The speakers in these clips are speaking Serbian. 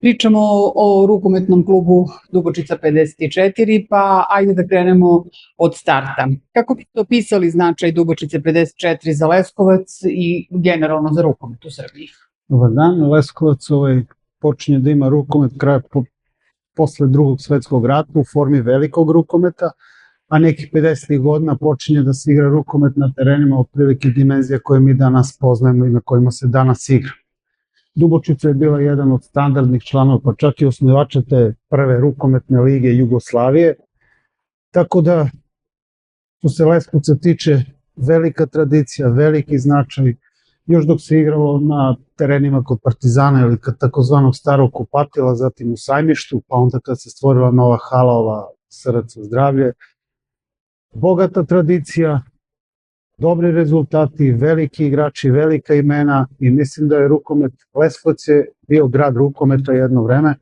Pričamo o rukometnom klubu Dubočica 54, pa ajde da krenemo od starta. Kako biste opisali značaj Dubočice 54 za Leskovac i generalno za rukomet u Srbiji? Dobar dan, Leskovac počinje da ima rukomet posle Drugog svetskog rata u formi velikog rukometa, a nekih 50. godina počinje da se igra rukomet na terenima otprilike dimenzija koje mi danas poznajemo i na kojima se danas igra. Dubočica je bila jedan od standardnih članova, pa čak i osnivača te prve rukometne lige Jugoslavije, tako da što se Leskovca tiče velika tradicija, veliki značaj, još dok se igralo na terenima kod Partizana ili takozvanog starog kupatila, zatim u Sajmištu, pa onda kad se stvorila nova hala, ova SRC Zdravlje, bogata tradicija, dobri rezultati, veliki igrači, velika imena i mislim da je rukomet, Leskovac je bio grad rukometa jedno vreme,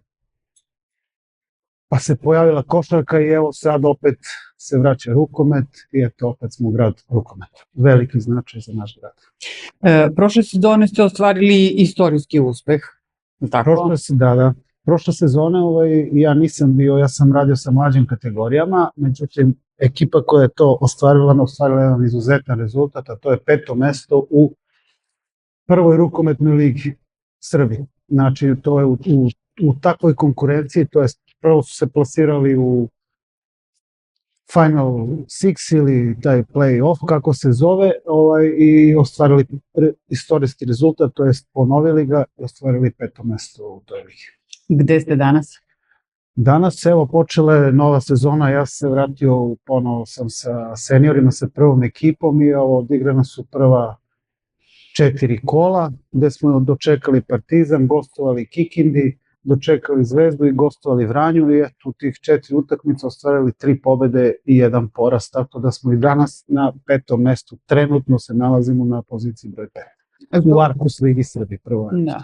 pa se pojavila košarka i evo sad opet se vraća rukomet i eto opet smo grad rukometa. Veliki značaj za naš grad. Prošle sezone ste ostvarili istorijski uspeh, tako? Prošle sezone ja nisam bio, ja sam radio sa mlađim kategorijama, međutim ekipa koja je to ostvarila jedan izuzetan rezultat, a to je 5. mesto u prvoj rukometnoj ligi Srbije. Znači, to je u takvoj konkurenciji, to je prvo su se plasirali u Final Six ili taj play-off, kako se zove, i ostvarili istorijski rezultat, to je ponovili ga i ostvarili 5. mesto u toj ligi. Gde ste danas? Danas, evo, počela je nova sezona, ja sam se vratio, ponovo sam sa seniorima, sa prvom ekipom i odigrana su prva 4 kola, gde smo dočekali Partizan, gostovali Kikindi, dočekali Zvezdu i gostovali Vranju i eto, u tih 4 utakmica ostvarili 3 pobede i 1 poraz, tako da smo i danas na 5. mestu, trenutno se nalazimo na poziciji broj 5. U Arkus Ligi Srbije, prvo. Da.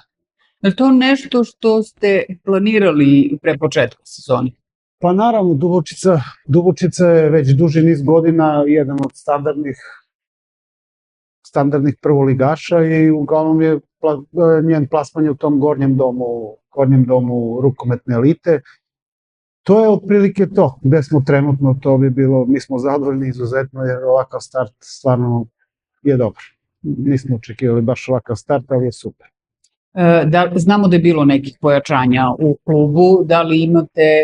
Je li to nešto što ste planirali pre početka sezoni? Pa naravno, Dubočica je već duži niz godina jedan od standardnih prvoligaša i uglavnom je njen plasman u tom gornjem domu rukometne elite. To je otprilike to, gde smo trenutno, to bi bilo, mi smo zadovoljni izuzetno jer ovakav start stvarno je dobar. Nismo očekivali baš ovakav start, ali je super. Znamo da je bilo nekih pojačanja u klubu, da li imate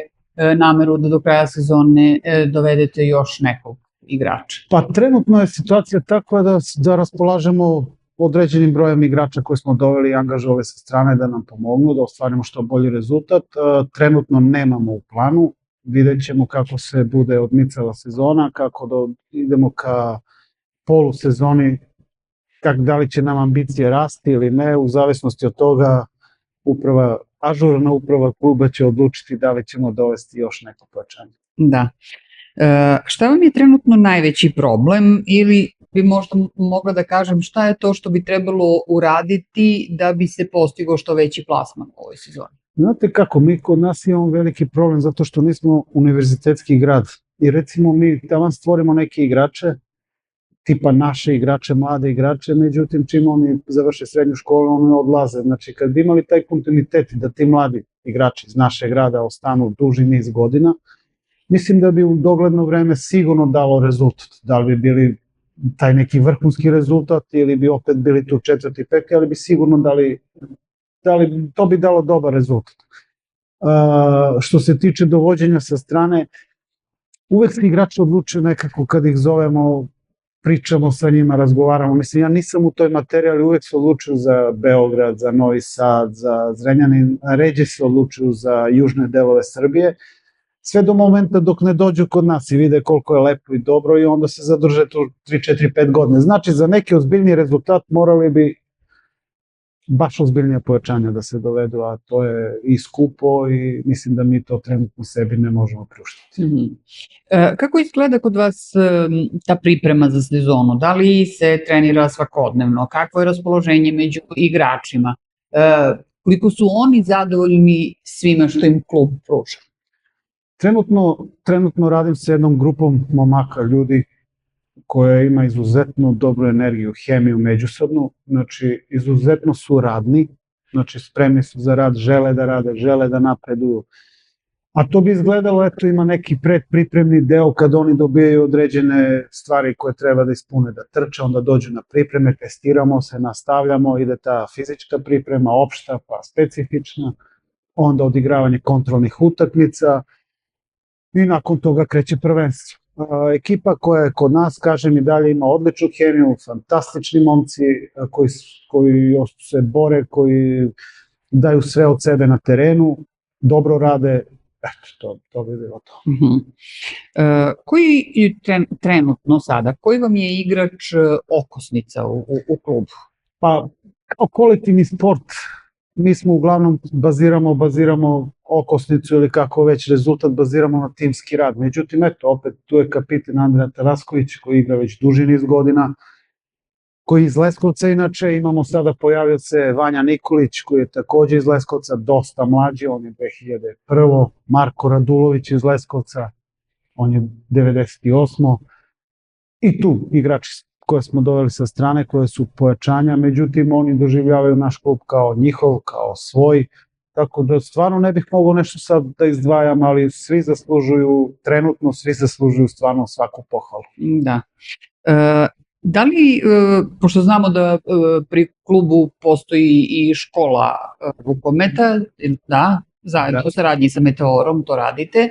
nameru da do kraja sezone dovedete još nekog igrača? Pa trenutno je situacija takva da raspolažemo određenim brojem igrača koje smo doveli i angažovali sa strane da nam pomognu, da ostvarimo što bolji rezultat. Trenutno nemamo u planu, vidjet ćemo kako se bude odmicala sezona, kako da idemo ka polusezoni, da li će nam ambicije rasti ili ne, u zavisnosti od toga ažurna uprava kluba će odlučiti da li ćemo dovesti još neko pojačanje. Da. Šta vam je trenutno najveći problem ili bi možda mogla da kažem šta je to što bi trebalo uraditi da bi se postigao što veći plasman u ovoj sezoni? Znate kako, mi kod nas imamo veliki problem zato što nismo univerzitetski grad i recimo mi tamo stvorimo neke igrače, tipa naše igrače, mlade igrače, međutim čim oni završe srednju školu, oni odlaze. Znači kad bi imali taj kontinuitet da ti mladi igrači iz našeg grada ostanu duži niz godina, mislim da bi u dogledno vreme sigurno dalo rezultat. Da li bi bili taj neki vrhunski rezultat ili bi opet bili tu 4. i 5. ali bi sigurno to bi dalo dobar rezultat. Što se tiče dovođenja sa strane, uvek se igrači odlučuju nekako kad ih zovemo, pričamo sa njima, razgovaramo. Mislim, ja nisam u toj materiji, ali uvek se odlučuju za Beograd, za Novi Sad, za Zrenjanin, ređe se odlučuju za južne delove Srbije, sve do momenta dok ne dođu kod nas i vide koliko je lepo i dobro i onda se zadrže tu 3, 4, 5 godine. Znači, za neki ozbiljni rezultat morali bi baš ozbiljnije pojačanja da se dovedu, a to je i skupo i mislim da mi to trenutno sebi ne možemo priuštiti. Kako izgleda kod vas ta priprema za sezonu? Da li se trenira svakodnevno? Kakvo je raspoloženje među igračima? Koliko su oni zadovoljni svime što im klub pruža? Trenutno radim sa jednom grupom momaka, ljudi koja ima izuzetno dobru energiju, hemiju međusobnu, znači izuzetno su radni, Znači, spremni su za rad, žele da rade, žele da napreduju. A to bi izgledalo, eto, ima neki predpripremni deo kad oni dobijaju određene stvari koje treba da ispune, da trče, onda dođu na pripreme, testiramo se, nastavljamo, ide ta fizička priprema, opšta pa specifična, onda odigravanje kontrolnih utakmica i nakon toga kreće prvenstvo. Ekipa koja je kod nas, kažem, i dalje ima odličnu hemiju, fantastični momci koji se bore, koji daju sve od sebe na terenu, dobro rade. Eto, to bi bilo to. Koji je trenutno sada, koji vam je igrač okosnica u klubu? Pa, kao kolektivni sport, mi smo uglavnom baziramo okosnicu ili kako već rezultat baziramo na timski rad. Međutim, eto, opet tu je kapitan Andrija Tarasković koji igra već duži niz godina, koji iz Leskovca, inače imamo sada, pojavio se Vanja Nikolić koji je takođe iz Leskovca, dosta mlađi, on je 2001. Marko Radulović iz Leskovca, on je 98. I tu igrači koje smo doveli sa strane, koje su pojačanja, međutim oni doživljavaju naš klub kao njihov, kao svoj, tako da stvarno ne bih mogao nešto sad da izdvajam, ali svi zaslužuju stvarno svaku pohvalu. Da. Da li, pošto znamo da pri klubu postoji i škola rukometa, da, zajedno u saradnji sa Meteorom to radite,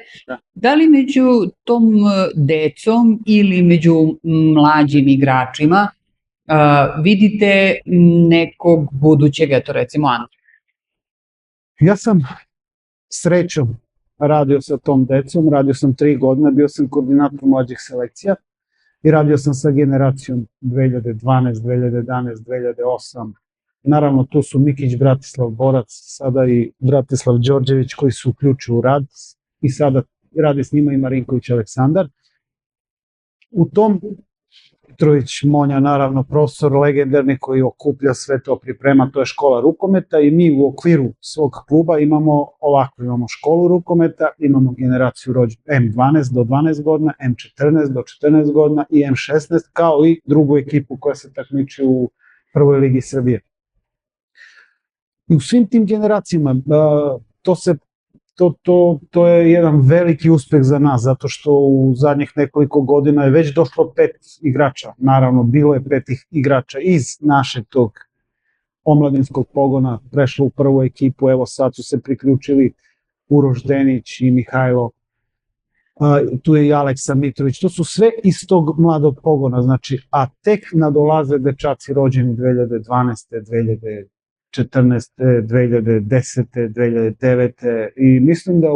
da li među tom decom ili među mlađim igračima vidite nekog budućeg, eto recimo Andrija? Ja sam srećom radio sa tom decom, radio sam 3 godine, bio sam koordinator mlađih selekcija i radio sam sa generacijom 2012, 2011, 2008. Naravno, tu su Mikić, Bratislav Borac, sada i Bratislav Đorđević koji su uključuju u rad i sada radi s njima i Marinković Aleksandar. U tom Mitrović Monja, naravno, profesor legendarni koji okuplja sve to, priprema, to je škola rukometa i mi u okviru svog kluba imamo školu rukometa, imamo generaciju M12 do 12 godina, M14 do 14 godina i M16, kao i drugu ekipu koja se takmiči u prvoj ligi Srbije. I u svim tim generacijama to je jedan veliki uspeh za nas, zato što u zadnjih nekoliko godina je već došlo 5 igrača. Naravno, bilo je 5 igrača iz našeg tog omladinskog pogona, prešlo u prvu ekipu, evo sad su se priključili Uroš Denić i Mihajlo, tu je i Aleksa Mitrović, to su sve iz tog mladog pogona, znači, a tek nadolaze dečaci rođeni 2012. 2014. 2010. 2009. I mislim da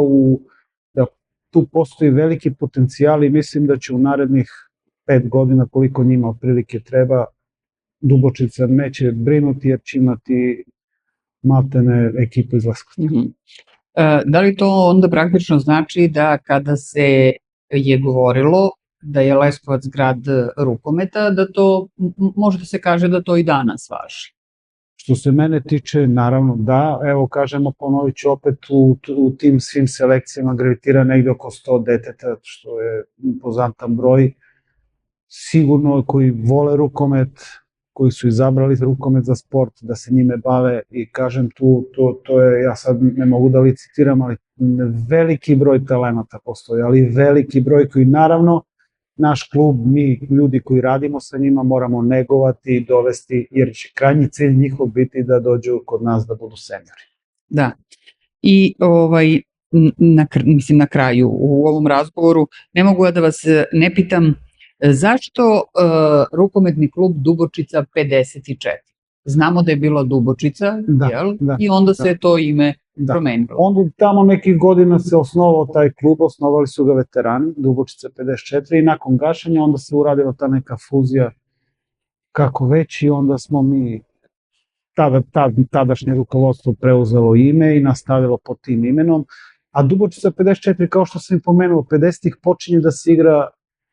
tu postoji veliki potencijal i mislim da će u narednih 5 godina, koliko njima otprilike treba, Dubočica neće brinuti jer će imati maltene ekipu iz Leskovca. Da li to onda praktično znači da kada se je govorilo da je Leskovac grad rukometa, da to može da se kaže da to i danas važi? Što se mene tiče, naravno da, evo kažemo, ponovit ću opet, u tim svim selekcijama gravitira negde oko 100 deteta, što je impozantan broj, sigurno koji vole rukomet, koji su izabrali rukomet za sport, da se njime bave i kažem to je, ja sad ne mogu da licitiram, ali veliki broj talenata postoji, ali veliki broj koji naravno naš klub, mi ljudi koji radimo sa njima moramo negovati i dovesti, jer će krajnji cilj njihov biti da dođu kod nas da budu seniori. Da. I mislim na kraju u ovom razgovoru ne mogu da vas ne pitam zašto rukometni klub Dubočica 54? Znamo da je bila Dubočica, jel? I onda se to ime promenilo. Onda tamo nekih godina se osnovao taj klub, osnovali su ga veterani, Dubočica 54, i nakon gašenja onda se uradila ta neka fuzija kako već i onda smo mi, tadašnje rukovodstvo preuzelo ime i nastavilo pod tim imenom, a Dubočica 54, kao što sam i pomenuo, 50-ih počinje da se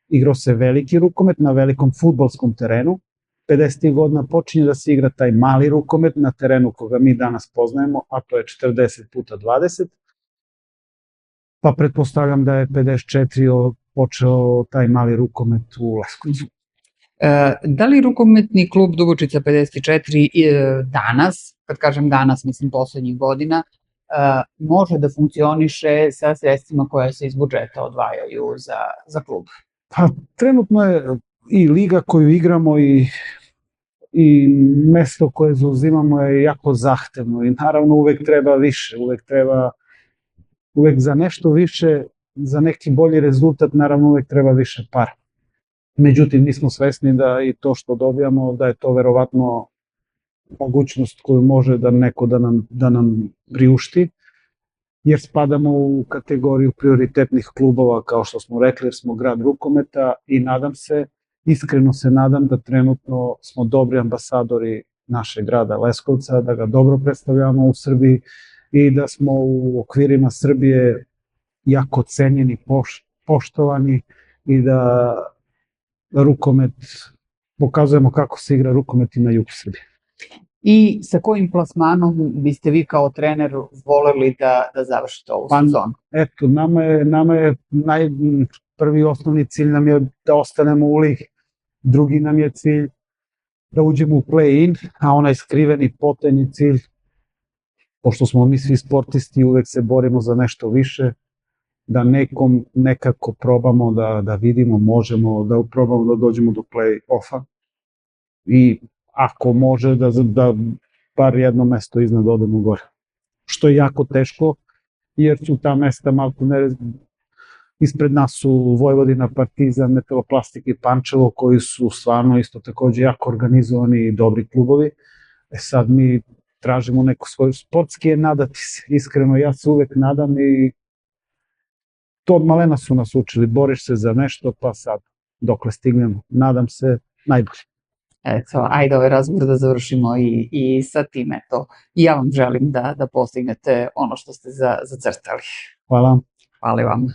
igrao se veliki rukomet na velikom fudbalskom terenu, 50. godina počinje da se igra taj mali rukomet na terenu koga mi danas poznajemo, a to je 40x20, pa pretpostavljam da je 54. počeo taj mali rukomet u Leskovcu. Da li rukometni klub Dubočica 54 danas kad kažem danas, mislim poslednjih godina, može da funkcioniše sa sredstvima koja se iz budžeta odvajaju za klub? Pa trenutno je i liga koju igramo i mesto koje zauzimamo je jako zahtevno i naravno uvek treba više, uvek za nešto više, za neki bolji rezultat naravno uvek treba više para. Međutim, mi smo svesni da i to što dobijamo, da je to verovatno mogućnost koju može da neko da nam priušti, jer spadamo u kategoriju prioritetnih klubova, kao što smo rekli, jer smo grad rukometa i iskreno se nadam da trenutno smo dobri ambasadori našeg grada Leskovca, da ga dobro predstavljamo u Srbiji i da smo u okvirima Srbije jako cenjeni, poštovani i da rukomet, pokazujemo kako se igra rukomet i na jugu Srbije. I sa kojim plasmanom biste vi kao trener voleli da završite ovu sezonu? Eto, nama je prvi osnovni cilj nam je da ostanemo u ligi. Drugi nam je cilj da uđemo u play-in, a onaj skriveni potajni cilj, pošto smo mi svi sportisti, uvek se borimo za nešto više, da nekako probamo da vidimo, možemo da probamo da dođemo do play-offa i ako može da bar jedno mesto iznad odemo gore. Što je jako teško, jer su ta mesta malo ispred nas su Vojvodina, Partizan, Metaloplastik i Pančevo, koji su stvarno isto takođe jako organizovani i dobri klubovi. Sad mi tražimo neko svoju, sportski je nadati se, iskreno ja se uvek nadam i to od malena su nas učili, boriš se za nešto pa sad dokle stignemo, nadam se najbolje. Eto, ajde ovaj razgovor da završimo i sa tim, eto. I ja vam želim da postignete ono što ste zacrtali. Hvala. Hvala vam.